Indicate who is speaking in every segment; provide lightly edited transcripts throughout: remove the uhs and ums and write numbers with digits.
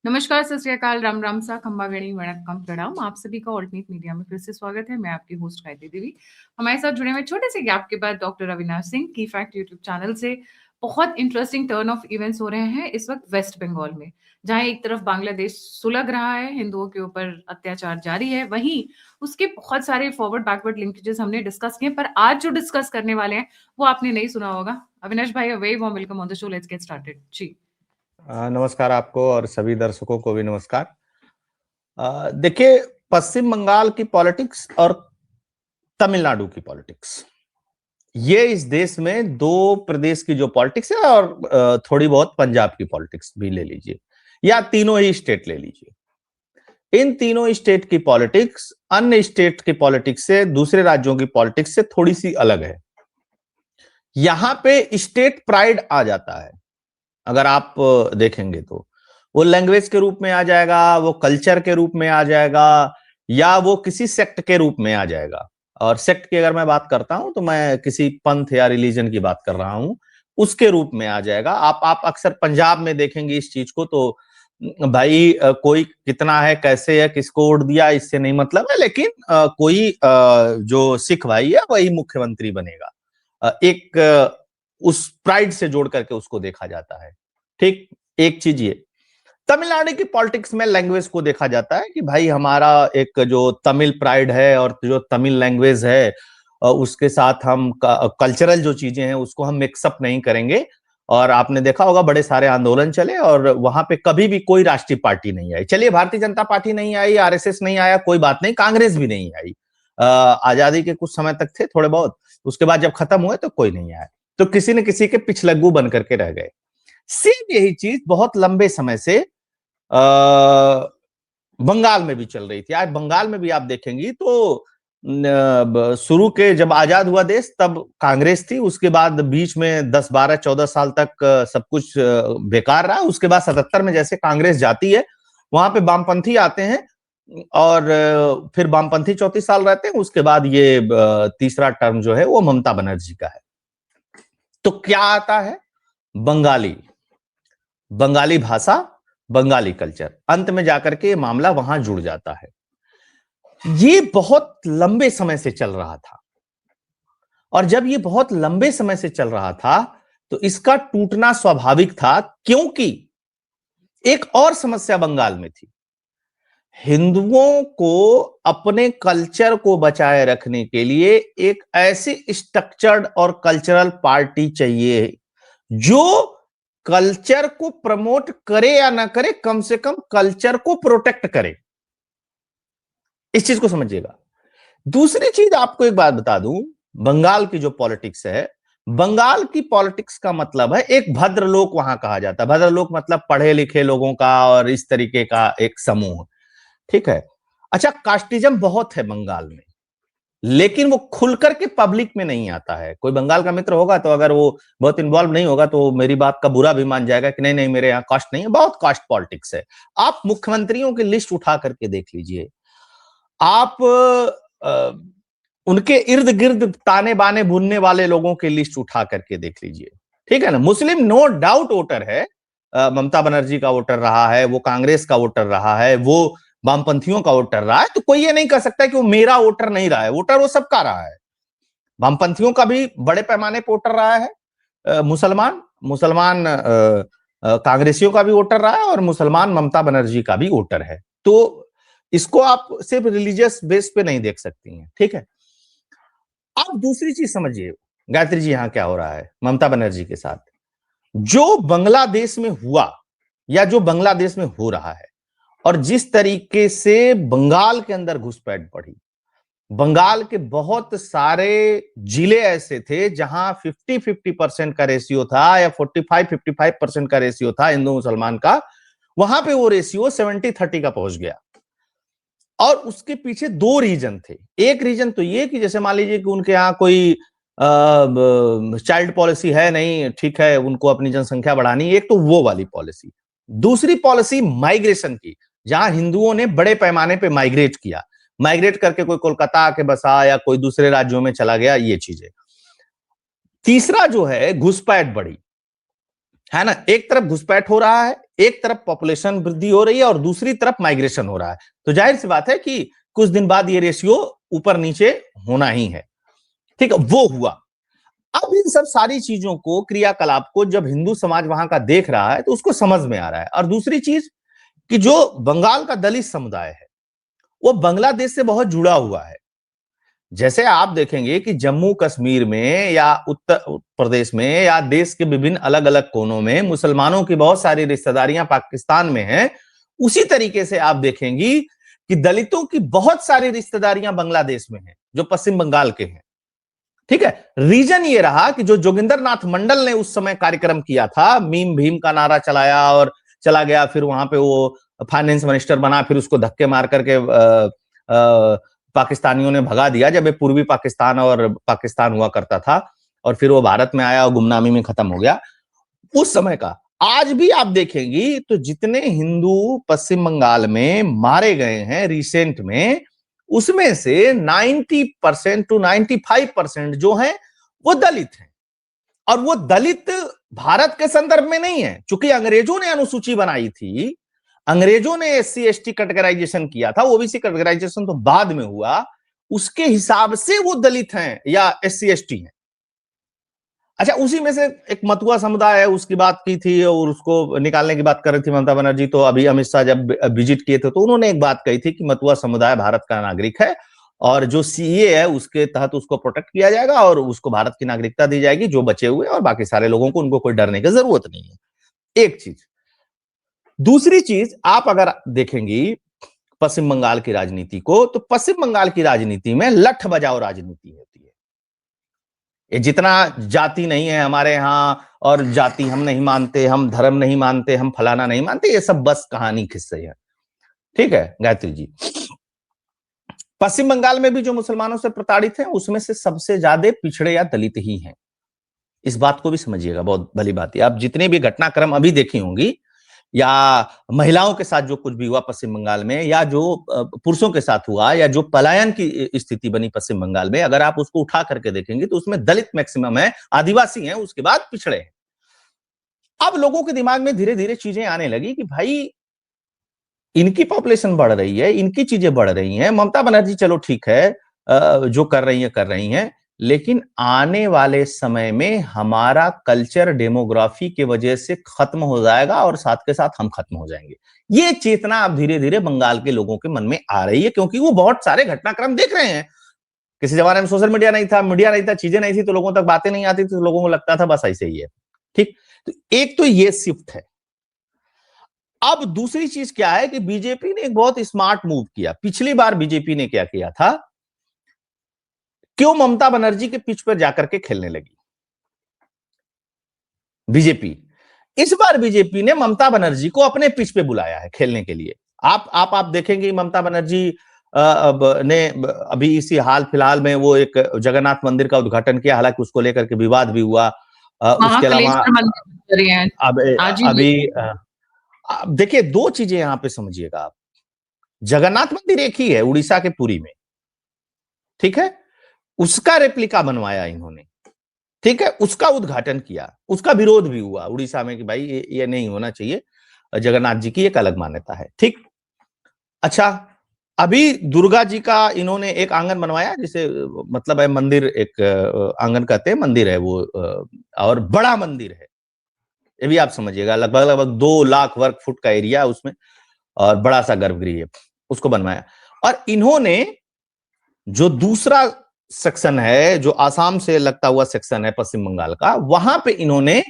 Speaker 1: नमस्कार, सत श्री अकाल, राम राम सा, खम्बा गणी वणक्कम प्रणाम। आप सभी का ऑल्टरनेट मीडिया में फिर से स्वागत है। मैं आपकी होस्ट गायत्री देवी। हमारे साथ जुड़े हुए छोटे से गैप के बाद डॉक्टर अविनाश सिंह की फैक्ट यूट्यूब चैनल से। बहुत इंटरेस्टिंग टर्न ऑफ इवेंट्स हो रहे हैं इस वक्त वेस्ट बंगाल में, जहां एक तरफ बांग्लादेश सुलग रहा है, हिंदुओं के ऊपर अत्याचार जारी है, वहीं उसके बहुत सारे फॉरवर्ड बैकवर्ड लिंकेजेस हमने डिस्कस किए। पर आज जो डिस्कस करने वाले हैं वो आपने नहीं सुना होगा। अविनाश भाई, a very warm welcome on the show. Let's get started जी।
Speaker 2: नमस्कार आपको और सभी दर्शकों को भी नमस्कार। देखिए, पश्चिम बंगाल की पॉलिटिक्स और तमिलनाडु की पॉलिटिक्स, ये इस देश में दो प्रदेश की जो पॉलिटिक्स है, और थोड़ी बहुत पंजाब की पॉलिटिक्स भी ले लीजिए, या तीनों ही स्टेट ले लीजिए। इन तीनों स्टेट की पॉलिटिक्स अन्य स्टेट की पॉलिटिक्स से, दूसरे राज्यों की पॉलिटिक्स से थोड़ी सी अलग है। यहां पे स्टेट प्राइड आ जाता है। अगर आप देखेंगे तो वो लैंग्वेज के रूप में आ जाएगा, वो कल्चर के रूप में आ जाएगा, या वो किसी सेक्ट के रूप में आ जाएगा। और सेक्ट की अगर मैं बात करता हूं तो मैं किसी पंथ या रिलीजन की बात कर रहा हूं, उसके रूप में आ जाएगा। आप अक्सर पंजाब में देखेंगे इस चीज को, तो भाई कोई कितना है, कैसे है, किसको वोट दिया, इससे नहीं मतलब है, लेकिन कोई जो सिख भाई है वही मुख्यमंत्री बनेगा। एक उस प्राइड से जोड़ करके उसको देखा जाता है। ठीक, एक चीज ये। तमिलनाडु की पॉलिटिक्स में लैंग्वेज को देखा जाता है कि भाई हमारा एक जो तमिल प्राइड है और जो तमिल लैंग्वेज है, उसके साथ हम कल्चरल जो चीजें हैं उसको हम मिक्सअप नहीं करेंगे। और आपने देखा होगा बड़े सारे आंदोलन चले और वहां पे कभी भी कोई राष्ट्रीय पार्टी नहीं आई। चलिए, भारतीय जनता पार्टी नहीं आई, आरएसएस नहीं आया, कोई बात नहीं, कांग्रेस भी नहीं आई। आजादी के कुछ समय तक थे थोड़े बहुत, उसके बाद जब खत्म हुए तो कोई नहीं आया। तो किसी न किसी के पिछलग्गू बन करके रह गए। सेम यही चीज बहुत लंबे समय से बंगाल में भी चल रही थी। आज बंगाल में भी आप देखेंगी तो शुरू के जब आजाद हुआ देश तब कांग्रेस थी, उसके बाद बीच में 10, 12, 14 साल तक सब कुछ बेकार रहा। उसके बाद 77 में जैसे कांग्रेस जाती है, वहां पे वामपंथी आते हैं और फिर वामपंथी 34 साल रहते हैं। उसके बाद ये तीसरा टर्म जो है वो ममता बनर्जी का है। तो क्या आता है? बंगाली, बंगाली भाषा, बंगाली कल्चर, अंत में जाकर के मामला वहां जुड़ जाता है। ये बहुत लंबे समय से चल रहा था, और जब ये बहुत लंबे समय से चल रहा था तो इसका टूटना स्वाभाविक था, क्योंकि एक और समस्या बंगाल में थी। हिंदुओं को अपने कल्चर को बचाए रखने के लिए एक ऐसी स्ट्रक्चर्ड और कल्चरल पार्टी चाहिए जो कल्चर को प्रमोट करे या ना करे, कम से कम कल्चर को प्रोटेक्ट करे। इस चीज को समझिएगा। दूसरी चीज आपको एक बात बता दूं, बंगाल की जो पॉलिटिक्स है, बंगाल की पॉलिटिक्स का मतलब है एक भद्रलोक वहां कहा जाता है। भद्रलोक मतलब पढ़े लिखे लोगों का और इस तरीके का एक समूह। ठीक है। अच्छा, कास्टिज्म बहुत है बंगाल में, लेकिन वो खुल करके पब्लिक में नहीं आता है। कोई बंगाल का मित्र होगा तो अगर वो बहुत इन्वॉल्व नहीं होगा तो मेरी बात का बुरा भी मान जाएगा कि नहीं नहीं, मेरे यहाँ कास्ट नहीं है। बहुत कास्ट पॉलिटिक्स है। आप मुख्यमंत्रियों की लिस्ट उठा करके देख लीजिए, आप उनके इर्द गिर्द ताने बाने बुनने वाले लोगों की लिस्ट उठा करके देख लीजिए। ठीक है ना। मुस्लिम नो डाउट वोटर है, ममता बनर्जी का वोटर रहा है, वो कांग्रेस का वोटर रहा है, वो वामपंथियों का वोटर रहा है। तो कोई ये नहीं कह सकता कि वो मेरा वोटर नहीं रहा है। वोटर वो सबका रहा है। वामपंथियों का भी बड़े पैमाने पर वोटर रहा है, मुसलमान मुसलमान कांग्रेसियों का भी वोटर रहा है, और मुसलमान ममता बनर्जी का भी वोटर है। तो इसको आप सिर्फ रिलीजियस बेस पे नहीं देख सकती हैं। ठीक है। अब दूसरी चीज समझिए गायत्री जी, यहां क्या हो रहा है ममता बनर्जी के साथ। जो बांग्लादेश में हुआ या जो बांग्लादेश में हो रहा है, और जिस तरीके से बंगाल के अंदर घुसपैठ बढ़ी, बंगाल के बहुत सारे जिले ऐसे थे जहां 50-50% का रेशियो था, या 45-55% का रेशियो था हिंदू मुसलमान का। वहां पे वो रेशियो 70-30 का पहुंच गया। और उसके पीछे दो रीजन थे। एक रीजन तो ये कि जैसे मान लीजिए कि उनके यहाँ कोई चाइल्ड पॉलिसी है नहीं, ठीक है, उनको अपनी जनसंख्या बढ़ानी, एक तो वो वाली पॉलिसी। दूसरी पॉलिसी माइग्रेशन की, जहां हिंदुओं ने बड़े पैमाने पे माइग्रेट किया, माइग्रेट करके कोई कोलकाता आके बसा या कोई दूसरे राज्यों में चला गया, ये चीजें। तीसरा जो है घुसपैठ बढ़ी, है ना। एक तरफ घुसपैठ हो रहा है, एक तरफ पॉपुलेशन वृद्धि हो रही है और दूसरी तरफ माइग्रेशन हो रहा है, तो जाहिर सी बात है कि कुछ दिन बाद ये रेशियो ऊपर नीचे होना ही है। ठीक है, वो हुआ। अब इन सब सारी चीजों को, क्रियाकलाप को जब हिंदू समाज वहां का देख रहा है तो उसको समझ में आ रहा है। और दूसरी चीज कि जो बंगाल का दलित समुदाय है वो बांग्लादेश से बहुत जुड़ा हुआ है। जैसे आप देखेंगे कि जम्मू कश्मीर में या उत्तर प्रदेश में या देश के विभिन्न अलग अलग कोनों में मुसलमानों की बहुत सारी रिश्तेदारियां पाकिस्तान में हैं, उसी तरीके से आप देखेंगी कि दलितों की बहुत सारी रिश्तेदारियां बांग्लादेश में हैं, जो पश्चिम बंगाल के हैं। ठीक है, रीजन ये रहा कि जो जोगिंदर नाथ मंडल ने उस समय कार्यक्रम किया था, मीम भीम का नारा चलाया और चला गया, फिर वहां पे वो फाइनेंस मिनिस्टर बना, फिर उसको धक्के मार करके पाकिस्तानियों ने भगा दिया जब ये पूर्वी पाकिस्तान और पाकिस्तान हुआ करता था, और फिर वो भारत में आया और गुमनामी में खत्म हो गया उस समय का। आज भी आप देखेंगी तो जितने हिंदू पश्चिम बंगाल में मारे गए हैं रिसेंट में, उसमें से 90% to 95% जो हैं वो दलित हैं। और वो दलित भारत के संदर्भ में नहीं है, चूंकि अंग्रेजों ने अनुसूची बनाई थी, अंग्रेजों ने SC ST कैटेगराइजेशन किया था, ओबीसी कैटेगराइजेशन तो बाद में हुआ, उसके हिसाब से वो दलित हैं या SC ST हैं। अच्छा, उसी में से एक मतुआ समुदाय है, उसकी बात की थी और उसको निकालने की बात कर रही थी ममता बनर्जी। तो अभी अमित शाह जब विजिट किए थे तो उन्होंने एक बात कही थी कि मतुआ समुदाय भारत का नागरिक है और जो CAA है उसके तहत उसको प्रोटेक्ट किया जाएगा और उसको भारत की नागरिकता दी जाएगी, जो बचे हुए, और बाकी सारे लोगों को, उनको कोई डरने की जरूरत नहीं है। एक चीज। दूसरी चीज, आप अगर देखेंगी पश्चिम बंगाल की राजनीति को, तो पश्चिम बंगाल की राजनीति में लठ बजाओ राजनीति होती है। ये जितना जाति नहीं है हमारे यहां, और जाति हम नहीं मानते, हम धर्म नहीं मानते, हम फलाना नहीं मानते, ये सब बस कहानी किस्से है। ठीक है गायत्री जी, पश्चिम बंगाल में भी जो मुसलमानों से प्रताड़ित हैं उसमें से सबसे ज्यादा पिछड़े या दलित ही हैं। इस बात को भी समझिएगा, बहुत भली बात है। आप जितने भी घटनाक्रम अभी देखी होंगी, या महिलाओं के साथ जो कुछ भी हुआ पश्चिम बंगाल में, या जो पुरुषों के साथ हुआ, या जो पलायन की स्थिति बनी पश्चिम बंगाल में, अगर आप उसको उठा करके देखेंगे तो उसमें दलित मैक्सिमम है, आदिवासी हैं, उसके बाद पिछड़े हैं। अब लोगों के दिमाग में धीरे धीरे चीजें आने लगी कि भाई इनकी पॉपुलेशन बढ़ रही है, इनकी चीजें बढ़ रही हैं, ममता बनर्जी चलो ठीक है जो कर रही हैं, लेकिन आने वाले समय में हमारा कल्चर डेमोग्राफी के वजह से खत्म हो जाएगा और साथ के साथ हम खत्म हो जाएंगे। ये चेतना अब धीरे धीरे बंगाल के लोगों के मन में आ रही है, क्योंकि वो बहुत सारे घटनाक्रम देख रहे हैं। किसी जमाने में सोशल मीडिया नहीं था, चीजें नहीं थी, तो लोगों तक बातें नहीं आती थी, तो लोगों को लगता था बस ऐसे ही है। ठीक, तो एक तो ये शिफ्ट है। अब दूसरी चीज क्या है कि बीजेपी ने एक बहुत स्मार्ट मूव किया। पिछली बार बीजेपी ने क्या किया था, क्यों ममता बनर्जी के पिच पर जाकर के खेलने लगी बीजेपी। इस बार बीजेपी ने ममता बनर्जी को अपने पिच पे बुलाया है खेलने के लिए। आप देखेंगे ममता बनर्जी ने अभी इसी हाल फिलहाल में वो एक जगन्नाथ मंदिर का उद्घाटन किया, हालांकि उसको लेकर के विवाद भी हुआ। उसके अलावा अभी देखिए, दो चीजें यहां पे समझिएगा आप। जगन्नाथ मंदिर एक ही है उड़ीसा के पुरी में, ठीक है, उसका रेप्लिका बनवाया इन्होंने, ठीक है, उसका उद्घाटन किया, उसका विरोध भी हुआ उड़ीसा में कि भाई ये नहीं होना चाहिए, जगन्नाथ जी की एक अलग मान्यता है। ठीक, अच्छा, अभी दुर्गा जी का इन्होंने एक आंगन बनवाया, जिसे मतलब है मंदिर, एक आंगन कहते हैं, मंदिर है वो, और बड़ा मंदिर है, ये भी आप समझिएगा, लगभग 2 लाख वर्ग फुट का एरिया है उसमें, और बड़ा सा गर्भगृह है, उसको बनवाया। और इन्होंने जो दूसरा सेक्शन है, जो आसाम से लगता हुआ सेक्शन है पश्चिम बंगाल का, वहां पे इन्होंने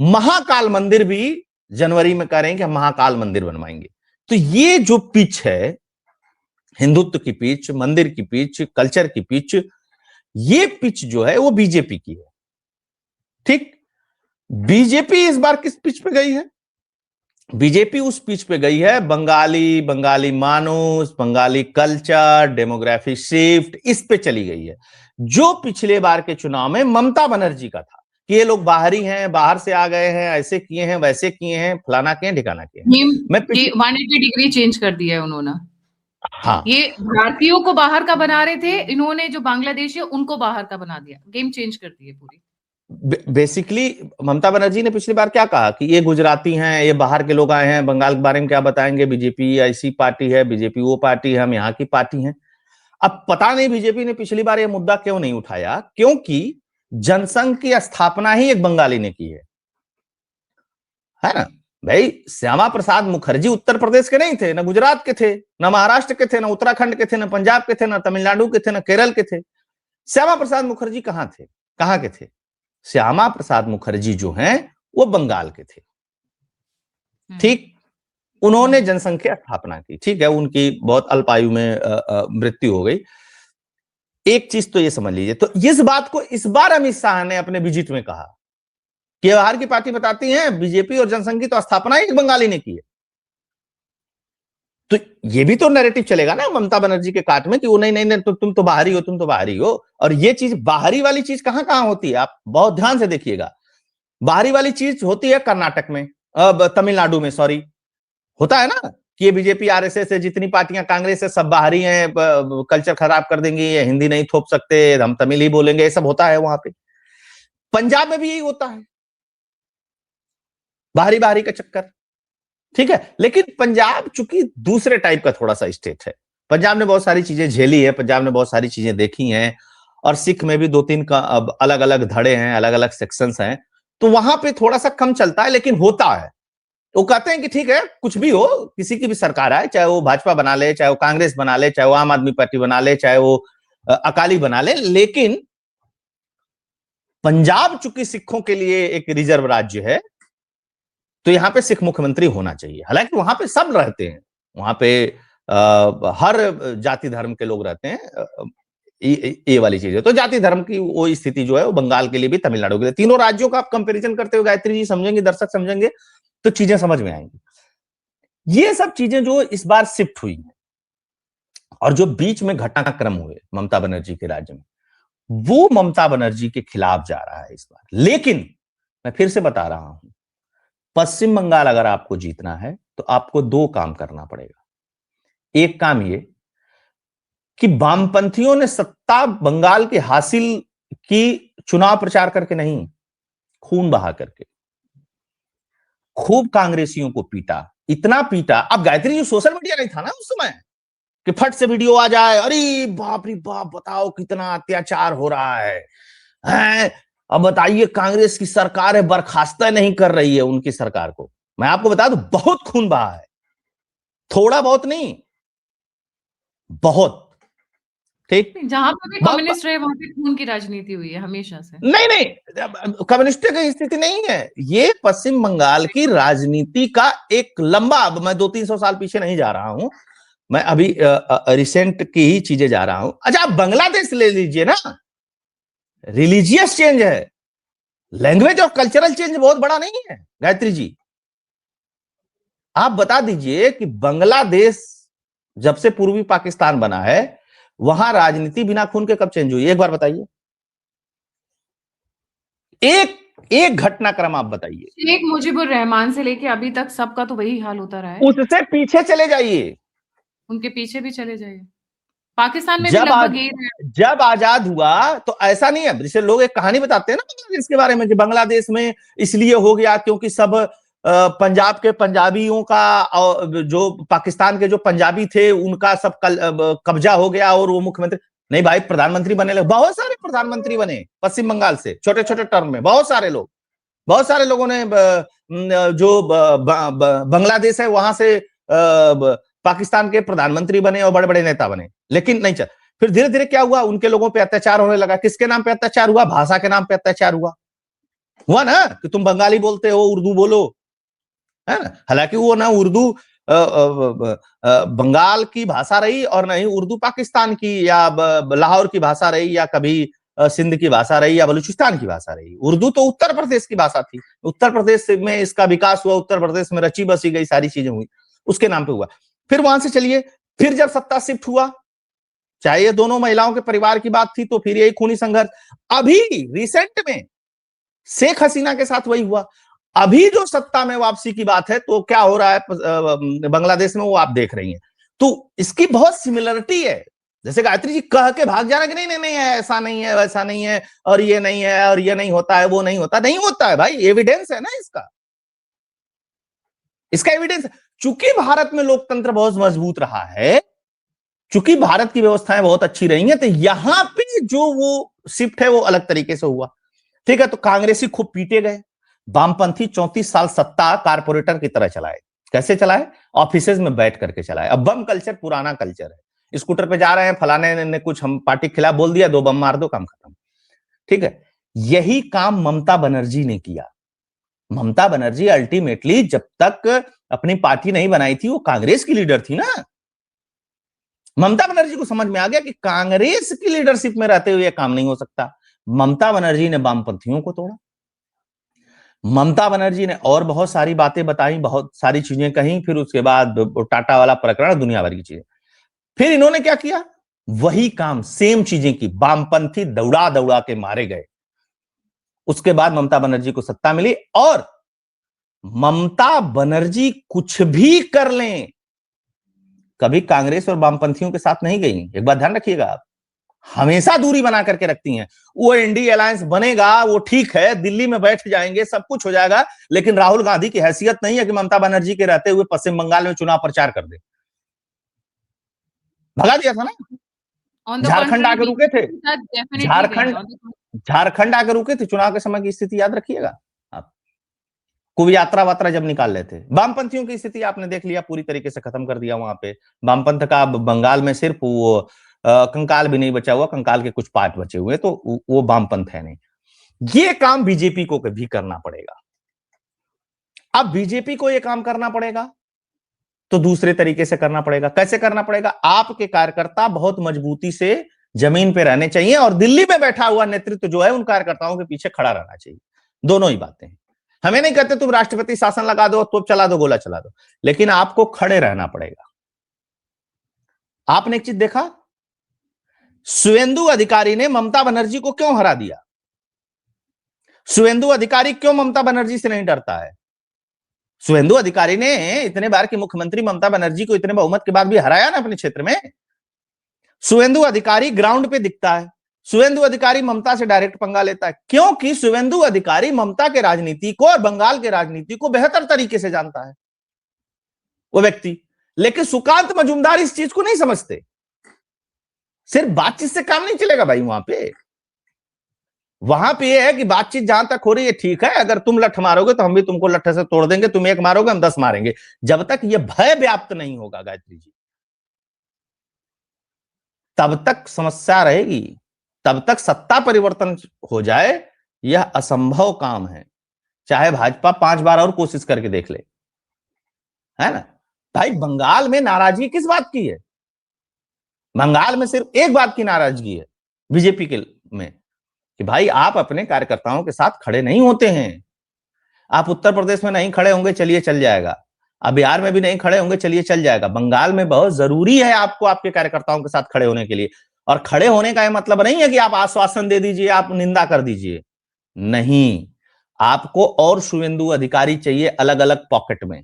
Speaker 2: महाकाल मंदिर भी जनवरी में कह रहे हैं कि हम महाकाल मंदिर बनवाएंगे। तो ये जो पिच है, हिंदुत्व की पिच, मंदिर की पिच, कल्चर की पिच, ये पिच जो है वो बीजेपी की है। ठीक, बीजेपी इस बार किस पिच पे गई है? बीजेपी उस पिच पे गई है बंगाली मानुस, बंगाली कल्चर, डेमोग्राफी शिफ्ट, इस पे चली गई है, जो पिछले बार के चुनाव में ममता बनर्जी का था कि ये लोग बाहरी हैं, बाहर से आ गए हैं, ऐसे किए हैं, वैसे किए हैं, फलाना किए, ठिकाना किए हैं।
Speaker 1: मैं 180 डिग्री चेंज कर दिया है उन्होंने।
Speaker 2: हाँ,
Speaker 1: ये भारतीयों को बाहर का बना रहे थे, इन्होंने जो बांग्लादेशी है उनको बाहर का बना दिया, गेम चेंज कर दी है पूरी।
Speaker 2: बेसिकली ममता बनर्जी ने पिछली बार क्या कहा कि ये गुजराती हैं, ये बाहर के लोग आए हैं, बंगाल के बारे में क्या बताएंगे, बीजेपी ऐसी पार्टी है, बीजेपी वो पार्टी है, हम यहाँ की पार्टी हैं। अब पता नहीं बीजेपी ने पिछली बार ये मुद्दा क्यों नहीं उठाया, क्योंकि जनसंघ की स्थापना ही एक बंगाली ने की है ना भाई। श्यामा प्रसाद मुखर्जी उत्तर प्रदेश के नहीं थे, ना गुजरात के थे, ना महाराष्ट्र के थे, ना उत्तराखंड के थे, ना पंजाब के थे, ना तमिलनाडु के थे, ना केरल के थे। श्यामा प्रसाद मुखर्जी कहां थे, कहां के थे? श्यामा प्रसाद मुखर्जी जो हैं वो बंगाल के थे। ठीक, उन्होंने जनसंघ की स्थापना की, ठीक है, उनकी बहुत अल्प आयु में मृत्यु हो गई। एक चीज तो ये समझ लीजिए, तो इस बात को इस बार अमित शाह ने अपने विजिट में कहा कि बाहर की पार्टी बताती हैं बीजेपी और जनसंघ की तो स्थापना एक बंगाली ने की है। तो ये भी तो नैरेटिव चलेगा ना ममता बनर्जी के काट में कि वो नहीं नहीं नहीं तो तुम तो बाहरी हो, तुम तो बाहरी हो। और ये चीज बाहरी वाली चीज कहां कहां होती है, आप बहुत ध्यान से देखिएगा। बाहरी वाली चीज होती है कर्नाटक में, अब तमिलनाडु में, सॉरी, होता है ना कि ये बीजेपी आरएसएस है, जितनी पार्टियां कांग्रेस है सब बाहरी हैं, कल्चर खराब कर देंगी, हिंदी नहीं थोप सकते, हम तमिल ही बोलेंगे, ये सब होता है वहां पे। पंजाब में भी यही होता है, बाहरी बाहरी का चक्कर, ठीक है। लेकिन पंजाब चूंकि दूसरे टाइप का थोड़ा सा स्टेट है, पंजाब ने बहुत सारी चीजें झेली है, पंजाब ने बहुत सारी चीजें देखी हैं, और सिख में भी 2-3 का अब अलग अलग धड़े हैं, अलग अलग सेक्शंस हैं, तो वहां पे थोड़ा सा कम चलता है, लेकिन होता है। वो कहते हैं कि ठीक है, कुछ भी हो, किसी की भी सरकार आए, चाहे वो भाजपा बना ले, चाहे वो कांग्रेस बना ले, चाहे वो आम आदमी पार्टी बना ले, चाहे वो अकाली बना ले, लेकिन पंजाब चूंकि सिखों के लिए एक रिजर्व राज्य है, तो यहां पे सिख मुख्यमंत्री होना चाहिए। हालांकि वहां पे सब रहते हैं, वहां पे हर जाति धर्म के लोग रहते हैं, ये वाली चीज है। तो जाति धर्म की वो स्थिति जो है वो बंगाल के लिए भी, तमिलनाडु के लिए, तीनों राज्यों का आप कंपैरिजन करते हुए गायत्री जी समझेंगे, दर्शक समझेंगे, तो चीजें समझ में आएंगी। ये सब चीजें जो इस बार शिफ्ट हुई हैं और जो बीच में घटनाक्रम हुए ममता बनर्जी के राज्य में, वो ममता बनर्जी के खिलाफ जा रहा है इस बार। लेकिन मैं फिर से बता रहा हूं, पश्चिम बंगाल अगर आपको जीतना है तो आपको 2 काम करना पड़ेगा। एक काम ये कि वामपंथियों ने सत्ता बंगाल की हासिल की चुनाव प्रचार करके नहीं, खून बहा करके। खूब कांग्रेसियों को पीटा, इतना पीटा। अब गायत्री जी सोशल मीडिया नहीं था ना उस समय कि फट से वीडियो आ जाए, अरे बाप रे बाप, बताओ कितना अत्याचार हो रहा है? अब बताइए, कांग्रेस की सरकार है, बर्खास्त नहीं कर रही है उनकी सरकार को। मैं आपको बता दूं, बहुत खून बहा है, थोड़ा बहुत नहीं, बहुत। ठीक,
Speaker 1: जहां पर भी कम्युनिस्ट रहे वहां पे खून की राजनीति हुई है हमेशा से।
Speaker 2: नहीं नहीं, कम्युनिस्ट की स्थिति नहीं है, ये पश्चिम बंगाल की राजनीति का एक लंबा, मैं 200-300 साल पीछे नहीं जा रहा हूं, मैं अभी रिसेंट की ही चीजें जा रहा हूं। अच्छा, आप बांग्लादेश ले लीजिए ना, रिलीजियस चेंज है, लैंग्वेज और कल्चरल चेंज बहुत बड़ा नहीं है। गायत्री जी, आप बता दीजिए कि बांग्लादेश जब से पूर्वी पाकिस्तान बना है, वहां राजनीति बिना खून के कब चेंज हुई? एक बार बताइए, एक घटनाक्रम आप बताइए।
Speaker 1: शेख मुजीबुर रहमान से लेके अभी तक सबका तो वही हाल होता रहा है।
Speaker 2: उससे पीछे चले जाइए,
Speaker 1: उनके पीछे भी चले जाइए, पाकिस्तान में भी लगभग यही है।
Speaker 2: जब आजाद हुआ तो ऐसा नहीं है, जैसे लोग एक कहानी बताते हैं ना बांग्लादेश के बारे में कि बांग्लादेश में इसलिए हो गया क्योंकि सब पंजाब के पंजाबियों का, जो पाकिस्तान के जो पंजाबी थे उनका सब कब्जा हो गया और वो मुख्यमंत्री। नहीं भाई, प्रधानमंत्री बने लगे, बहुत सारे प्रधानमंत्री बने पश्चिम बंगाल से, छोटे छोटे टर्म में, बहुत सारे लोगों ने जो बांग्लादेश है वहां से पाकिस्तान के प्रधानमंत्री बने और बड़े बड़े नेता बने। लेकिन नहीं चल, फिर धीरे धीरे क्या हुआ, उनके लोगों पे अत्याचार होने लगा। किसके नाम पे अत्याचार हुआ? भाषा के नाम पे अत्याचार हुआ ना, कि तुम बंगाली बोलते हो, उर्दू बोलो, है ना। हालांकि वो ना उर्दू बंगाल की भाषा रही और नहीं उर्दू पाकिस्तान की या लाहौर की भाषा रही या कभी सिंध की भाषा रही या बलूचिस्तान की भाषा रही। उर्दू तो उत्तर प्रदेश की भाषा थी, उत्तर प्रदेश में इसका विकास हुआ, उत्तर प्रदेश में रची बसी गई सारी चीजें हुई, उसके नाम पे हुआ। फिर वहां से चलिए, फिर जब सत्ता शिफ्ट हुआ, चाहे ये दोनों महिलाओं के परिवार की बात थी, तो फिर यही खूनी संघर्ष। अभी रिसेंट में शेख हसीना के साथ वही हुआ। अभी जो सत्ता में वापसी की बात है, तो क्या हो रहा है बांग्लादेश में, वो आप देख रही हैं। तो इसकी बहुत सिमिलरिटी है जैसे गायत्री जी कह के भाग जाना कि नहीं नहीं नहीं है, ऐसा नहीं है, वैसा नहीं है, और ये नहीं है, और ये नहीं होता है, वो नहीं होता, नहीं होता है भाई, एविडेंस है ना इसका, इसका एविडेंस। चूंकि भारत में लोकतंत्र बहुत मजबूत रहा है, चूंकि भारत की व्यवस्थाएं बहुत अच्छी रही हैं, तो यहां पे जो वो शिफ्ट है वो अलग तरीके से हुआ। ठीक है, तो कांग्रेसी खूब पीटे गए, वामपंथी 34 साल सत्ता कारपोरेटर की तरह चलाए। कैसे चलाए? ऑफिसेज में बैठ करके चलाए। अब बम कल्चर पुराना कल्चर है, स्कूटर पे जा रहे हैं, फलाने ने कुछ हम पार्टी के खिलाफ बोल दिया, 2 बम मार दो, काम खत्म। ठीक है, यही काम ममता बनर्जी ने किया। ममता बनर्जी अल्टीमेटली जब तक अपनी पार्टी नहीं बनाई थी, वो कांग्रेस की लीडर थी ना। ममता बनर्जी को समझ में आ गया कि कांग्रेस की लीडरशिप में रहते हुए काम नहीं हो सकता। ममता बनर्जी ने वामपंथियों को तोड़ा। ममता बनर्जी ने और बहुत सारी बातें बताई, बहुत सारी चीजें कही, फिर उसके बाद टाटा वाला प्रकरण, दुनिया भर की चीजें। फिर इन्होंने क्या किया? वही काम, सेम चीजें की। वामपंथी दौड़ा दौड़ा के मारे गए। उसके बाद ममता बनर्जी को सत्ता मिली, और ममता बनर्जी कुछ भी कर लें, कभी कांग्रेस और वामपंथियों के साथ नहीं गई। एक बात ध्यान रखिएगा आप, हमेशा दूरी बना करके रखती हैं। वो एनडीए अलायंस बनेगा, वो ठीक है, दिल्ली में बैठ जाएंगे, सब कुछ हो जाएगा, लेकिन राहुल गांधी की हैसियत नहीं है कि ममता बनर्जी के रहते हुए पश्चिम बंगाल में चुनाव प्रचार कर दे। भगा दिया था ना, झारखंड आके रुके थे, झारखंड आके रुके थे चुनाव के समय की स्थिति याद रखिएगा आप। कुछ यात्रा वात्रा जब निकाल लेते, वामपंथियों की स्थिति आपने देख लिया, पूरी तरीके से खत्म कर दिया वहां पे। वामपंथ का बंगाल में सिर्फ वो कंकाल भी नहीं बचा हुआ, कंकाल के कुछ पार्ट बचे हुए, तो वो वामपंथ है नहीं। ये काम बीजेपी को भी करना पड़ेगा। अब बीजेपी को ये काम करना पड़ेगा तो दूसरे तरीके से करना पड़ेगा। कैसे करना पड़ेगा? आपके कार्यकर्ता बहुत मजबूती से जमीन पे रहने चाहिए, और दिल्ली में बैठा हुआ नेतृत्व जो है उन कार्यकर्ताओं के पीछे खड़ा रहना चाहिए। दोनों ही बातें। हमें नहीं कहते तुम राष्ट्रपति शासन लगा दो, तोप चला दो, गोला चला दो, लेकिन आपको खड़े रहना पड़ेगा। आपने एक चीज देखा, शुवेंदु अधिकारी ने ममता बनर्जी को क्यों हरा दिया? शुवेंदु अधिकारी क्यों ममता बनर्जी से नहीं डरता है? शुवेंदु अधिकारी ने इतने बार की मुख्यमंत्री ममता बनर्जी को इतने बहुमत के बाद भी हराया ना अपने क्षेत्र में। शुवेंदु अधिकारी ग्राउंड पे दिखता है, शुवेंदु अधिकारी ममता से डायरेक्ट पंगा लेता है, क्योंकि शुवेंदु अधिकारी ममता के राजनीति को और बंगाल के राजनीति को बेहतर तरीके से जानता है वो व्यक्ति। लेकिन सुकांत मजूमदार इस चीज को नहीं समझते। सिर्फ बातचीत से काम नहीं चलेगा भाई। वहां पे ये है कि बातचीत जहां तक हो रही है ठीक है, अगर तुम लठ मारोगे तो हम भी तुमको लठ से तोड़ देंगे, तुम एक मारोगे हम 10 मारेंगे। जब तक ये भय व्याप्त नहीं होगा गायत्री जी, तब तक समस्या रहेगी, तब तक सत्ता परिवर्तन हो जाए यह असंभव काम है। चाहे भाजपा 5 बार और कोशिश करके देख ले, है ना भाई। बंगाल में नाराजगी किस बात की है? बंगाल में सिर्फ एक बात की नाराजगी है बीजेपी के में, कि भाई आप अपने कार्यकर्ताओं के साथ खड़े नहीं होते हैं। आप उत्तर प्रदेश में नहीं खड़े होंगे, चलिए चल जाएगा। अब बिहार में भी नहीं खड़े होंगे, चलिए चल जाएगा। बंगाल में बहुत जरूरी है आपको आपके कार्यकर्ताओं के साथ खड़े होने के लिए। और खड़े होने का यह मतलब नहीं है कि आप आश्वासन दे दीजिए, आप निंदा कर दीजिए, नहीं। आपको और शुवेंदु अधिकारी चाहिए अलग अलग पॉकेट में।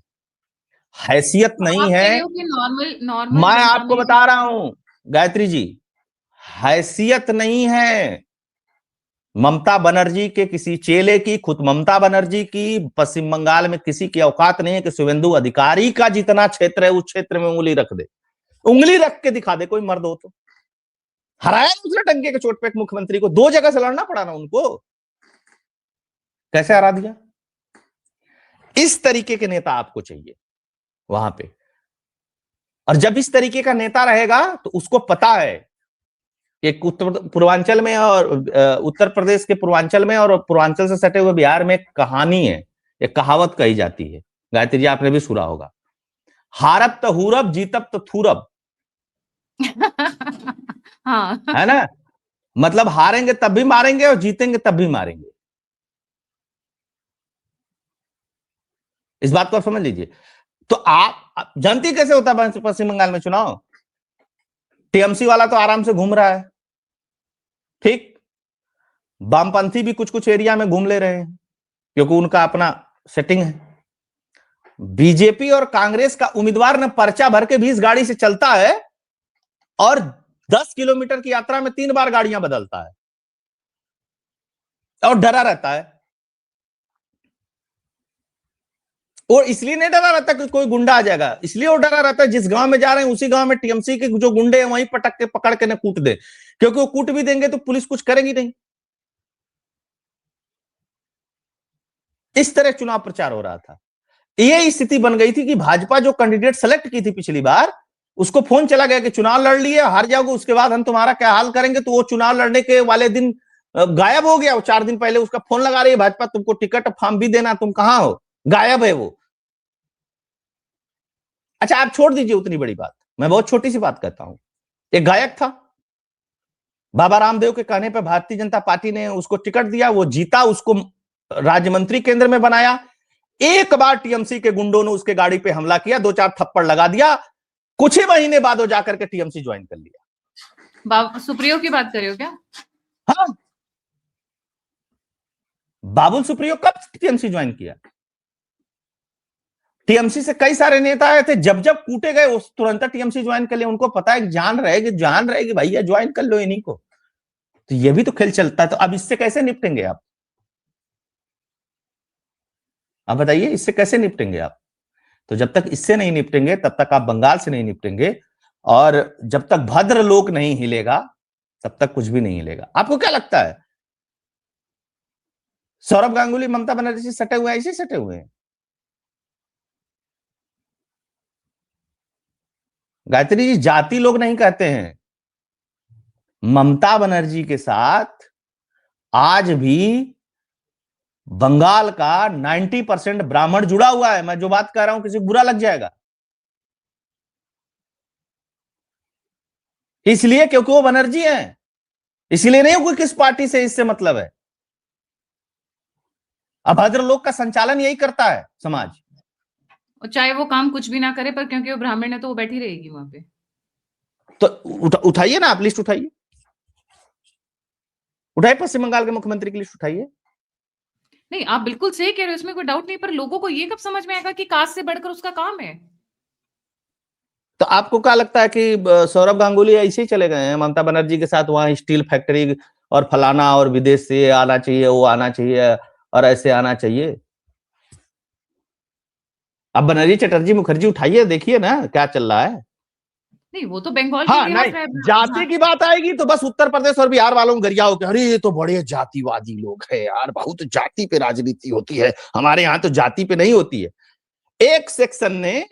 Speaker 2: हैसियत नहीं है, मैं आपको बता रहा हूं गायत्री जी, हैसियत नहीं है ममता बनर्जी के किसी चेले की, खुद ममता बनर्जी की पश्चिम बंगाल में किसी की औकात नहीं है कि शुवेंदु अधिकारी का जितना क्षेत्र है उस क्षेत्र में उंगली रख दे, उंगली रख के दिखा दे कोई मर्द हो तो। हराया दूसरे टंके के चोट पे एक मुख्यमंत्री को, 2 जगह से लड़ना पड़ा ना उनको, कैसे हरा दिया? इस तरीके के नेता आपको चाहिए वहां पे। और जब इस तरीके का नेता रहेगा तो उसको पता है कि पूर्वांचल में और उत्तर प्रदेश के पूर्वांचल में और पूर्वांचल से सटे हुए बिहार में कहानी है, एक कहावत कही जाती है, गायत्री जी आपने भी सुना होगा, हारब तो हुरब जीतब तो थूरब।
Speaker 1: हाँ।
Speaker 2: है ना, मतलब हारेंगे तब भी मारेंगे और जीतेंगे तब भी मारेंगे। इस बात को आप समझ लीजिए। तो आप जानती कैसे होता है पश्चिम बंगाल में चुनाव? टीएमसी वाला तो आराम से घूम रहा है, ठीक, वामपंथी भी कुछ कुछ एरिया में घूम ले रहे हैं क्योंकि उनका अपना सेटिंग है। बीजेपी और कांग्रेस का उम्मीदवार ने पर्चा भर के 20 गाड़ी से चलता है और 10 किलोमीटर की यात्रा में 3 बार गाड़ियां बदलता है और डरा रहता है। और इसलिए नहीं डरा रहता कि कोई गुंडा आ जाएगा, इसलिए वो डरा रहता है जिस गांव में जा रहे हैं उसी गांव में टीएमसी के जो गुंडे हैं वहीं पटक के पकड़ के न कूट दे, क्योंकि वो कूट भी देंगे तो पुलिस कुछ करेगी नहीं। इस तरह चुनाव प्रचार हो रहा था। ये स्थिति बन गई थी कि भाजपा जो कैंडिडेट सेलेक्ट की थी पिछली बार, उसको फोन चला गया कि चुनाव लड़ लिए, हार जाओगे उसके बाद हम तुम्हारा क्या हाल करेंगे। तो वो चुनाव लड़ने के वाले दिन गायब हो गया। वो 4 दिन पहले उसका फोन लगा रही है भाजपा, तुमको टिकट फॉर्म भी देना, तुम कहां हो, गायब है वो। अच्छा आप छोड़ दीजिए उतनी बड़ी बात, मैं बहुत छोटी सी बात कहता हूं। एक गायक था, बाबा रामदेव के कहने पर भारतीय जनता पार्टी ने उसको टिकट दिया, वो जीता, उसको राज्य मंत्री केंद्र में बनाया। एक बार टीएमसी के गुंडों ने उसके गाड़ी पे हमला किया, 2-4 थप्पड़ लगा दिया, कुछ ही महीने बाद वो जाकर के टीएमसी ज्वाइन कर लिया।
Speaker 1: सुप्रियो की बात कर रहे हो क्या?
Speaker 2: हाँ, बाबुल सुप्रियो कब टीएमसी ज्वाइन किया? टीएमसी से कई सारे नेता आए थे, जब जब कूटे गए उस तुरंत टीएमसी ज्वाइन कर लिया। उनको पता है, जान रहेगी भैया ज्वाइन कर लो इन्हीं को। तो ये भी तो खेल चलता है। तो अब इससे कैसे निपटेंगे आप बताइए, इससे कैसे निपटेंगे आप? तो जब तक इससे नहीं निपटेंगे तब तक आप बंगाल से नहीं निपटेंगे, और जब तक भद्र लोक नहीं हिलेगा तब तक कुछ भी नहीं हिलेगा। आपको क्या लगता है सौरभ गांगुली ममता बनर्जी से सटे हुए हैं, ऐसे सटे हुए हैं? गायत्री जी, जाति लोग नहीं कहते हैं। ममता बनर्जी के साथ आज भी बंगाल का 90% ब्राह्मण जुड़ा हुआ है। मैं जो बात कह रहा हूं किसी को बुरा लग जाएगा, इसलिए क्योंकि वो बनर्जी है, इसलिए नहीं कोई किस पार्टी से इससे मतलब है। अभद्र लोग का संचालन यही करता है समाज।
Speaker 1: और चाहे वो काम कुछ भी ना करे, पर क्योंकि वो ब्राह्मण है तो वो बैठी रहेगी वहां पे।
Speaker 2: तो उठाइए ना आप लिस्ट, उठाइए पश्चिम बंगाल के मुख्यमंत्री की लिस्ट उठाइए।
Speaker 1: नहीं, आप बिल्कुल सही कह रहे हो, इसमें कोई डाउट नहीं, पर लोगों को ये कब समझ में आएगा कि कास्ट से बढ़कर उसका काम है?
Speaker 2: तो आपको क्या लगता है कि सौरभ गांगुली ऐसे ही चले गए हैं ममता बनर्जी के साथ, वहां स्टील फैक्ट्री और फलाना और विदेश से आना चाहिए, वो आना चाहिए और ऐसे आना चाहिए? अब बनर्जी चटर्जी मुखर्जी उठाइए, देखिए ना क्या चल रहा है।
Speaker 1: नहीं, वो तो बंगाल के
Speaker 2: हाँ
Speaker 1: इतिहास
Speaker 2: नहीं,
Speaker 1: है।
Speaker 2: जाति की बात आएगी तो बस उत्तर प्रदेश और बिहार वालों को गरिया होकर, अरे ये तो बड़े जातिवादी लोग हैं यार, बहुत जाति पे राजनीति होती है, हमारे यहाँ तो जाति पे नहीं होती है। एक सेक्शन ने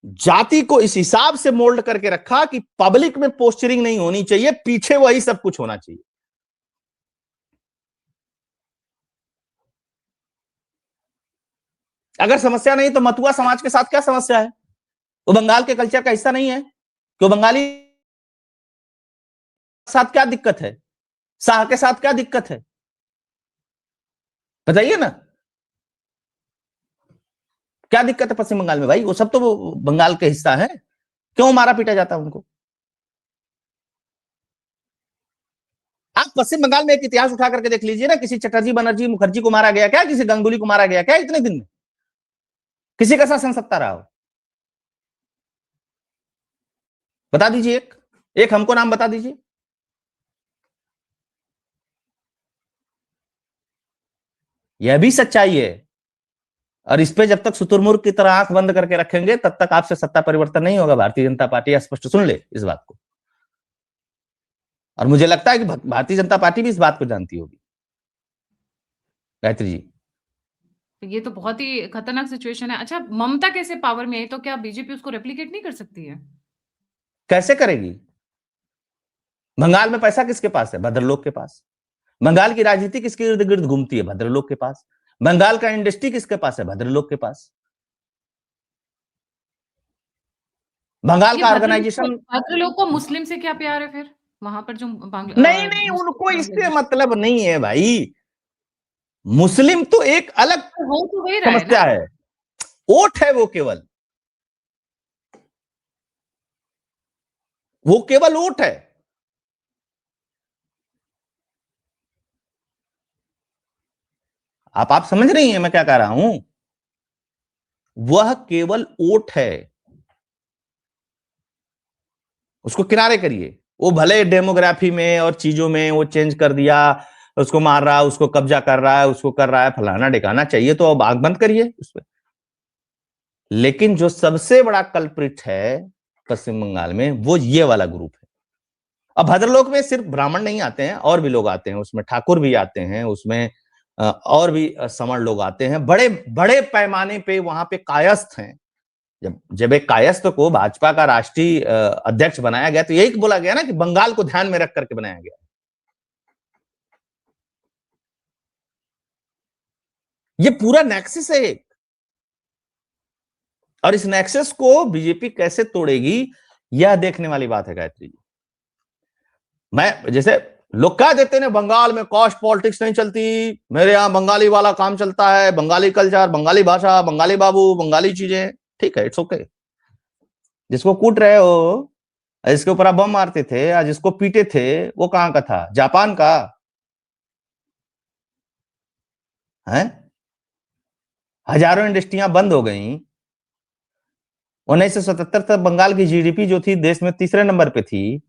Speaker 2: जाति को इस हिसाब से मोल्ड करके रखा कि पब्लिक में पोस्चरिंग नहीं होनी चाहिए, पीछे वही सब कुछ होना चाहिए। अगर समस्या नहीं तो मथुआ समाज के साथ क्या समस्या है? वो बंगाल के कल्चर का हिस्सा नहीं है? क्यों बंगाली साथ क्या दिक्कत है? शाह के साथ क्या दिक्कत है? बताइए ना, क्या दिक्कत है पश्चिम बंगाल में? भाई वो सब तो वो बंगाल के हिस्सा है, क्यों मारा पीटा जाता है उनको? आप पश्चिम बंगाल में एक इतिहास उठा करके देख लीजिए ना, किसी चटर्जी बनर्जी मुखर्जी को मारा गया क्या? किसी गंगुली को मारा गया क्या इतने दिन में? किसी का शासन सत्ता रहा हो? बता दीजिए, एक हमको नाम बता दीजिए। यह भी सच्चाई है, और इस पे जब तक शुतुरमुर्ग की तरह आंख बंद करके रखेंगे तब तक आपसे सत्ता परिवर्तन नहीं होगा। भारतीय जनता पार्टी स्पष्ट सुन ले इस बात को, और मुझे लगता है कि भारतीय जनता पार्टी भी इस बात को जानती होगी। गायत्री जी,
Speaker 1: ये तो बहुत ही खतरनाक सिचुएशन है। अच्छा, ममता कैसे पावर में आई, तो क्या बीजेपी उसको रेप्लिकेट नहीं कर सकती है?
Speaker 2: कैसे करेगी? बंगाल में पैसा किसके पास है? भद्रलोक के पास। बंगाल की राजनीति किसके इर्द गिर्द घूमती है? भद्रलोक के पास। बंगाल का इंडस्ट्री किसके पास है? भद्रलोक के पास। बंगाल का ऑर्गेनाइजेशन।
Speaker 1: भद्रलोक को मुस्लिम से क्या प्यार है फिर? वहां पर जो
Speaker 2: नहीं, उनको इससे मतलब नहीं है भाई। मुस्लिम तो एक अलग
Speaker 1: हो तो वही रहा है
Speaker 2: समस्या
Speaker 1: ना।
Speaker 2: है, वोट है वो केवल वोट है। आप समझ रही हैं मैं क्या कह रहा हूं? वह केवल वोट है, उसको किनारे करिए। वो भले डेमोग्राफी में और चीजों में वो चेंज कर दिया, उसको मार रहा है, उसको कब्जा कर रहा है, उसको कर रहा है, फलाना ढिकाना, चाहिए तो अब आग बंद करिए उसपे। लेकिन जो सबसे बड़ा कल्प्रिट है पश्चिम बंगाल में, वो ये वाला ग्रुप है। अब भद्रलोक में सिर्फ ब्राह्मण नहीं आते हैं, और भी लोग आते हैं, उसमें ठाकुर भी आते हैं, उसमें और भी सवर्ण लोग आते हैं, बड़े बड़े पैमाने पे वहां पे कायस्थ हैं। जब एक कायस्थ को भाजपा का राष्ट्रीय अध्यक्ष बनाया गया, तो यही बोला गया ना कि बंगाल को ध्यान में रख करके बनाया गया। ये पूरा नेक्सस है एक, और इस नेक्सस को बीजेपी कैसे तोड़ेगी, यह देखने वाली बात है गायत्री जी। मैं जैसे लोग कह देते हैं बंगाल में कास्ट पॉलिटिक्स नहीं चलती, मेरे यहां बंगाली वाला काम चलता है, बंगाली कल्चर, बंगाली भाषा, बंगाली बाबू, बंगाली चीजें, ठीक है, इट्स ओके। जिसको कूट रहे हो, जिसके ऊपर आप बम मारते थे या जिसको पीटे थे, वो कहां का था? जापान का है? हजारों इंडस्ट्रियां बंद हो गई। 1977 तक बंगाल की जीडीपी जो थी देश में तीसरे नंबर पे थी।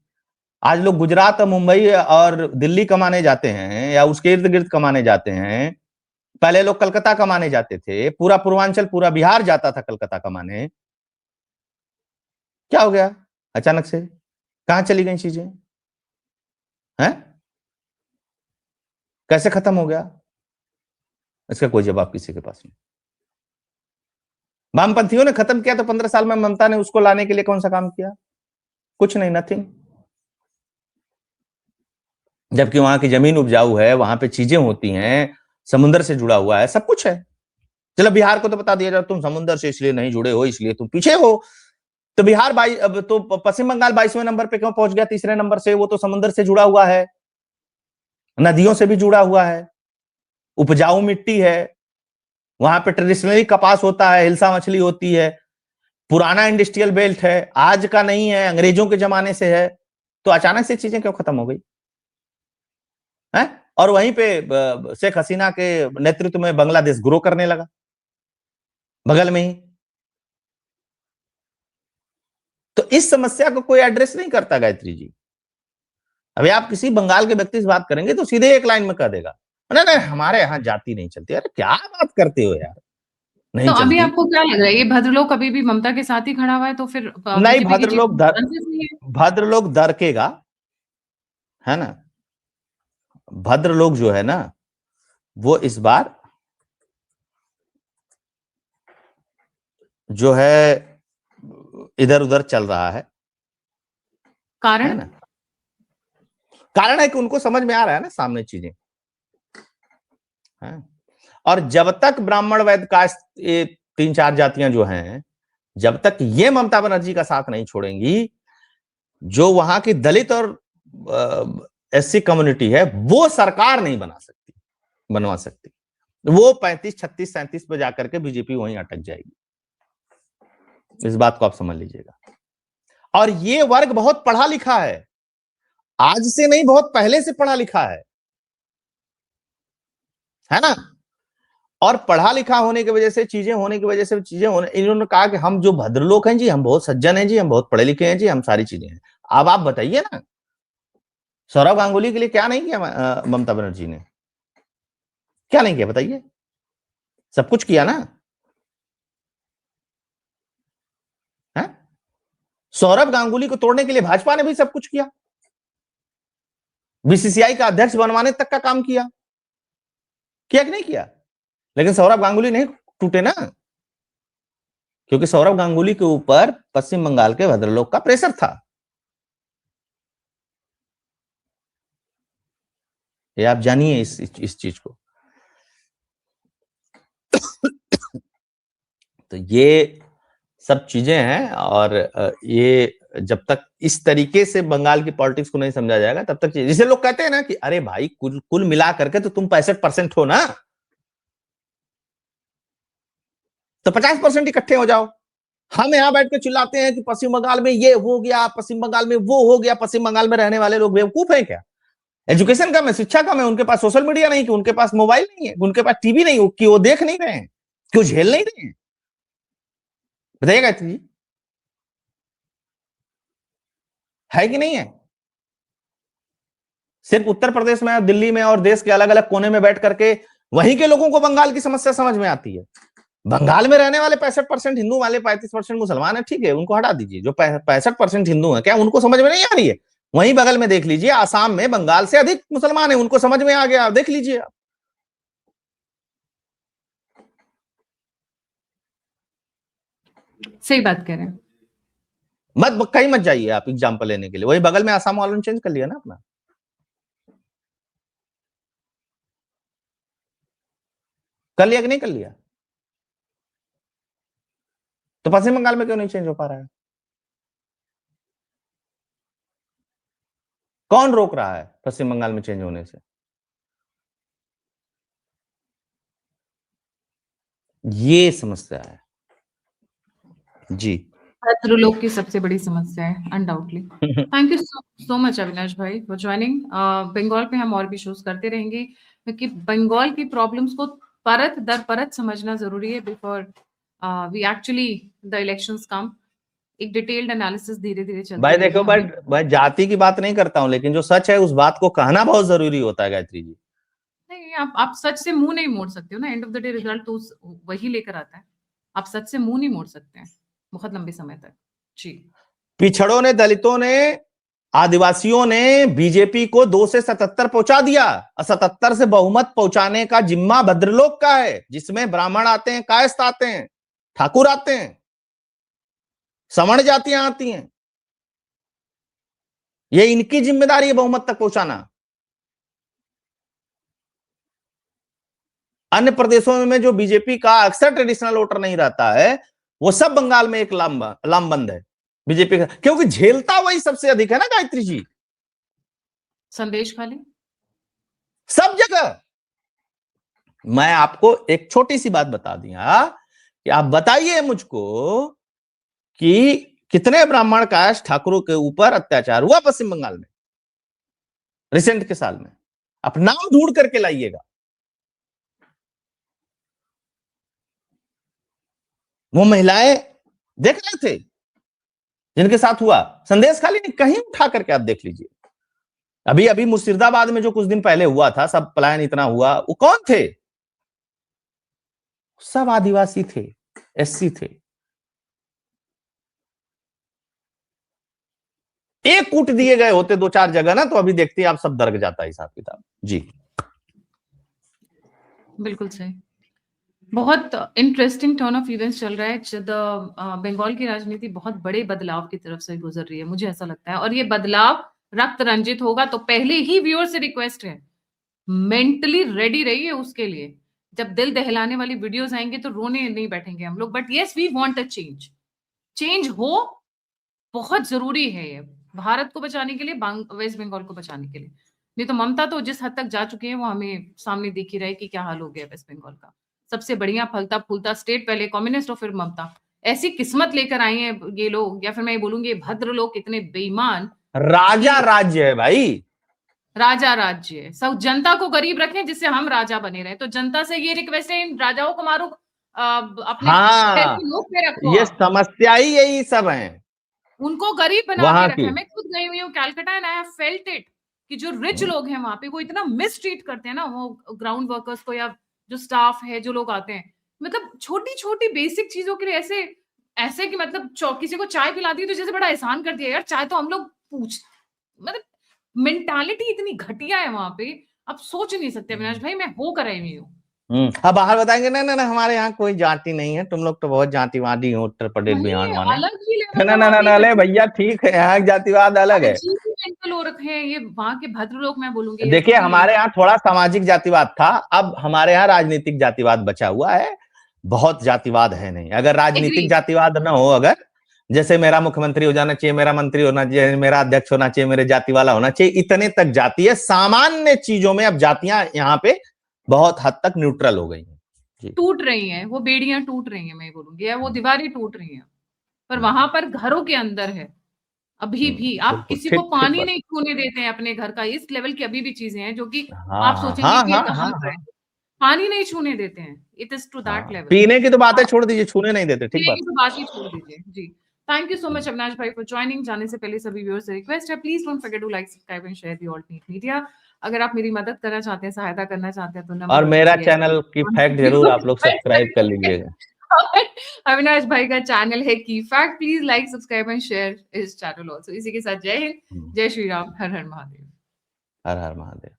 Speaker 2: आज लोग गुजरात और मुंबई और दिल्ली कमाने जाते हैं, या उसके इर्द गिर्द कमाने जाते हैं। पहले लोग कलकत्ता कमाने जाते थे, पूरा पूर्वांचल, पूरा बिहार जाता था कलकत्ता कमाने। क्या हो गया अचानक से? कहां चली गई चीजें? हैं? कैसे खत्म हो गया? इसका कोई जवाब किसी के पास नहीं। वामपंथियों ने खत्म किया तो 15 साल में ममता ने उसको लाने के लिए कौन सा काम किया? कुछ नहीं, नथिंग। जबकि वहां की जमीन उपजाऊ है, वहां पे चीजें होती हैं, समुद्र से जुड़ा हुआ है, सब कुछ है। चलो बिहार को तो बता दिया जाए तुम समुद्र से इसलिए नहीं जुड़े हो, इसलिए तुम पीछे हो। तो बिहार अब तो पश्चिम बंगाल 22वें नंबर पे क्यों पहुंच गया तीसरे नंबर से? वो तो समुद्र से जुड़ा हुआ है, नदियों से भी जुड़ा हुआ है, उपजाऊ मिट्टी है, वहां पे ट्रेडिशनली कपास होता है, हिल्सा मछली होती है, पुराना इंडस्ट्रियल बेल्ट है, आज का नहीं है, अंग्रेजों के जमाने से है। तो अचानक से चीजें क्यों खत्म हो गई है? और वहीं पे शेख हसीना के नेतृत्व में बांग्लादेश ग्रो करने लगा बगल में ही। तो इस समस्या को कोई एड्रेस नहीं करता गायत्री जी। अभी आप किसी बंगाल के व्यक्ति से बात करेंगे तो सीधे एक लाइन में कह देगा, नहीं नहीं हमारे यहाँ जाति नहीं चलती। अरे क्या बात करते हो यार, नहीं
Speaker 1: तो अभी
Speaker 2: चलती?
Speaker 1: आपको क्या लग रहा है, ये भद्रलोक अभी भी ममता के साथ ही खड़ा हुआ है, तो फिर
Speaker 2: नहीं,
Speaker 1: बीजेपी की जीत चांसेस नहीं है?
Speaker 2: भद्रलोक दरकेगा, है ना? भद्रलोक जो है ना, वो इस बार जो है इधर उधर चल रहा है
Speaker 1: कारण?
Speaker 2: ना? कारण है कि उनको समझ में आ रहा है ना सामने चीजें, है? और जब तक ब्राह्मण वैद्य कास्ट, ये 3-4 जातियां जो हैं, जब तक ये ममता बनर्जी का साथ नहीं छोड़ेंगी, जो वहां की दलित और एससी कम्युनिटी है, वो सरकार नहीं बनवा सकती। वो 35, 36, 37 पे जाकर के बीजेपी वहीं अटक जाएगी। इस बात को आप समझ लीजिएगा। और ये वर्ग बहुत पढ़ा लिखा है, आज से नहीं, बहुत पहले से पढ़ा लिखा है ना? और पढ़ा लिखा होने की वजह से, चीजें होने की वजह से, इन्होंने कहा कि हम जो भद्रलोक हैं जी, हम बहुत सज्जन हैं जी, हम बहुत पढ़े लिखे हैं जी, हम सारी चीजें हैं। अब आप बताइए ना, सौरव गांगुली के लिए क्या नहीं किया ममता बनर्जी ने? क्या नहीं किया बताइए? सब कुछ किया ना है? सौरव गांगुली को तोड़ने के लिए भाजपा ने भी सब कुछ किया, बीसीसीआई का अध्यक्ष बनवाने तक का काम किया कि नहीं किया? लेकिन सौरव गांगुली नहीं टूटे ना, क्योंकि सौरव गांगुली के ऊपर पश्चिम बंगाल के भद्रलोक का प्रेशर था। ये आप जानिए इस चीज को। तो ये सब चीजें हैं, और ये जब तक इस तरीके से बंगाल की पॉलिटिक्स को नहीं समझा जाएगा, तब तक जिसे लोग कहते हैं ना कि अरे भाई कुल मिला करके तो तुम 65% हो ना, तो 50% इकट्ठे हो जाओ। हम यहां बैठ के चिल्लाते हैं कि पश्चिम बंगाल में ये हो गया, पश्चिम बंगाल में वो हो गया। पश्चिम बंगाल में रहने वाले लोग बेवकूफ है क्या? एजुकेशन कम है, शिक्षा कम है, उनके पास सोशल मीडिया नहीं, कि उनके पास मोबाइल नहीं है, उनके पास टीवी नहीं, कि वो देख नहीं रहे हैं, कि वो झेल नहीं रहे हैं? बताइएगा जी, है कि नहीं है? सिर्फ उत्तर प्रदेश में, दिल्ली में और देश के अलग अलग कोने में बैठ करके वहीं के लोगों को बंगाल की समस्या समझ में आती है। बंगाल में रहने वाले 65% हिंदू वाले 35% मुसलमान है, ठीक है, उनको हटा दीजिए। जो 65% हिंदू है, क्या उनको समझ में नहीं आ रही है? वहीं बगल में देख लीजिए, आसाम में बंगाल से अधिक मुसलमान है, उनको समझ में आ गया, देख लीजिए आप।
Speaker 1: सही बात कह रहे हैं।
Speaker 2: मत कहीं मत जाइए आप एग्जाम्पल लेने के लिए, वही बगल में आसाम वालों ने चेंज कर लिया ना अपना। कर लिया कि नहीं कर लिया? तो पश्चिम बंगाल में क्यों नहीं चेंज हो पा रहा है? कौन रोक रहा है पश्चिम बंगाल में चेंज होने से? ये समस्या है जी।
Speaker 1: छात्र लोग की सबसे बड़ी समस्या है undoubtedly. Thank you so much Avinash भाई फॉर ज्वाइनिंग। बंगाल पे हम और भी शोज करते रहेंगे, क्योंकि बंगाल की प्रॉब्लम्स को परत दर परत समझना जरूरी है before we actually the elections come. एक डिटेल्ड एनालिसिस धीरे धीरे चलती
Speaker 2: भाई
Speaker 1: रहेगी।
Speaker 2: देखो, बट मैं जाति की बात नहीं करता हूं, लेकिन जो सच है उस बात को कहना बहुत जरूरी होता है गायत्री जी।
Speaker 1: नहीं, आप सच से मुंह नहीं मोड़ सकते हो ना। End of the day result तो वही लेकर आता है। आप सच से मुंह नहीं मोड़ सकते हैं बहुत लंबे समय तक जी।
Speaker 2: पिछड़ों ने, दलितों ने, आदिवासियों ने बीजेपी को 2 से 77 पहुंचा दिया। 77 से बहुमत पहुंचाने का जिम्मा भद्रलोक का है, जिसमें ब्राह्मण आते हैं, कायस्थ आते हैं, ठाकुर आते हैं, सवर्ण जातियां आती हैं। ये इनकी जिम्मेदारी है बहुमत तक पहुंचाना। अन्य प्रदेशों में जो बीजेपी का अक्सर ट्रेडिशनल वोटर नहीं रहता है, वो सब बंगाल में एक लामबंद है बीजेपी का, क्योंकि झेलता वही सबसे अधिक है ना गायत्री जी।
Speaker 1: संदेश खाली
Speaker 2: सब जगह। मैं आपको एक छोटी सी बात बता दिया कि आप बताइए मुझको कि कितने ब्राह्मण कास्ट ठाकुरों के ऊपर अत्याचार हुआ पश्चिम बंगाल में रिसेंट के साल में। आप नाम ढूंढ करके लाइएगा। वो महिलाएं देख रहे थे जिनके साथ हुआ, संदेश खाली नहीं, कहीं उठा करके आप देख लीजिए। अभी अभी मुर्शिदाबाद में जो कुछ दिन पहले हुआ था, सब पलायन इतना हुआ, वो कौन थे? सब आदिवासी थे, एससी थे। एक कूट दिए गए होते 2-4 जगह ना, तो अभी देखते आप सब दर्ग जाता है हिसाब किताब जी।
Speaker 1: बिल्कुल सही। बहुत इंटरेस्टिंग टर्न ऑफ इवेंट्स चल रहा है। बंगाल की राजनीति बहुत बड़े बदलाव की तरफ से गुजर रही है, मुझे ऐसा लगता है। और ये बदलाव रक्त रंजित होगा, तो पहले ही व्यूअर से रिक्वेस्ट है, मेंटली रेडी रहिए उसके लिए। जब दिल दहलाने वाली वीडियोस आएंगे तो रोने नहीं बैठेंगे हम लोग। But yes, we want a change. Change हो, बहुत जरूरी है ये, भारत को बचाने के लिए, वेस्ट बंगाल को बचाने के लिए। नहीं तो ममता तो जिस हद तक जा चुकी है वो हमें सामने दिख ही रहा है कि क्या हाल हो गया वेस्ट बंगाल का। सबसे बढ़िया फलता फूलता स्टेट, पहले कम्युनिस्ट और फिर ममता। ऐसी किस्मत लेकर आई है ये लोग, या फिर मैं ये बोलूंगी भद्र लोग इतने बेईमान।
Speaker 2: राजा राज्य है भाई,
Speaker 1: राजा राज्य है। सब जनता को गरीब रखें जिससे हम राजा बने रहे। तो जनता से ये रिक्वेस्ट है, इन राजाओं को मारो, अपने पैर
Speaker 2: हाँ,
Speaker 1: की नोक पे रखो।
Speaker 2: ये समस्या ही यही सब है,
Speaker 1: उनको गरीब बना के
Speaker 2: वहां
Speaker 1: रखा
Speaker 2: की।
Speaker 1: है। मैं खुद गई हुई हूँ Calcutta and I have felt it कि जो रिच लोग हैं वहां पे वो इतना मिसट्रीट करते हैं ना, वो ग्राउंड वर्कर्स को, या जो स्टाफ है, जो लोग आते हैं। मतलब छोटी छोटी बेसिक चीजों के लिए ऐसे ऐसे कि मतलब किसी को चाय पिला दी तो जैसे बड़ा एहसान कर दिया। यार चाय तो हम लोग पूछ, मतलब मेंटालिटी इतनी घटिया है वहां पे, आप सोच नहीं सकते अविनाश भाई। मैं होकर आई हुई हूँ।
Speaker 2: अब बाहर बताएंगे ना ना ना हमारे यहाँ कोई जाति नहीं है, तुम लोग तो बहुत जातिवादी हो उत्तर प्रदेश
Speaker 1: वही
Speaker 2: बिहार माने।
Speaker 1: अलग ही
Speaker 2: ना
Speaker 1: लेवल
Speaker 2: ना
Speaker 1: का
Speaker 2: ना
Speaker 1: वहां
Speaker 2: ना
Speaker 1: पे
Speaker 2: ना, अरे भैया ठीक है, यहाँ जातिवाद अलग है।
Speaker 1: अजीब ही मेंटल हो रखे हैं ये वहां के भद्र लोग, मैं बोलूंगी।
Speaker 2: देखिए हमारे यहाँ थोड़ा सामाजिक जातिवाद था, अब हमारे यहाँ राजनीतिक जातिवाद बचा हुआ है, बहुत जातिवाद है नहीं। अगर राजनीतिक जातिवाद ना हो, अगर जैसे मेरा मुख्यमंत्री हो जाना चाहिए, मेरा मंत्री होना चाहिए, मेरा अध्यक्ष होना चाहिए, मेरे जाति वाला होना चाहिए, इतने तक जाति है। सामान्य चीजों में अब जातियां यहाँ पे बहुत हद तक न्यूट्रल हो गई हैं,
Speaker 1: टूट रही हैं, वो बेड़ियां टूट रही हैं, मैं बोलूंगी, या वो दीवारें टूट रही हैं। पर वहां पर घरों के अंदर है अभी भी। आप किसी को पानी नहीं छूने देते हैं अपने घर का। इस लेवल की अभी भी चीजें हैं जो कि आप सोचेंगे कि ये कहां का है। पानी नहीं छूने देते हैं। It is to that level.
Speaker 2: पीने की तो बातें छोड़ दीजिए, छूने नहीं देते, ठीक बात।
Speaker 1: तो बात ही छोड़ दीजिए जी। Thank you so much Avinash भाई फॉर ज्वाइनिंग। जाने से पहले सभी व्यूअर्स से रिक्वेस्ट है, please don't forget to like, subscribe and share the alt media. अगर आप मेरी मदद करना चाहते हैं, सहायता करना चाहते हैं, तो
Speaker 2: और
Speaker 1: नंबर
Speaker 2: मेरा
Speaker 1: जी
Speaker 2: चैनल की फैक्ट जरूर आप लोग सब्सक्राइब कर लीजिएगा।
Speaker 1: अविनाश भाई का चैनल है की fact, please like subscribe and share his channel also. इसी के साथ जय हिंद, जय श्री राम, हर हर महादेव।
Speaker 2: हर हर महादेव।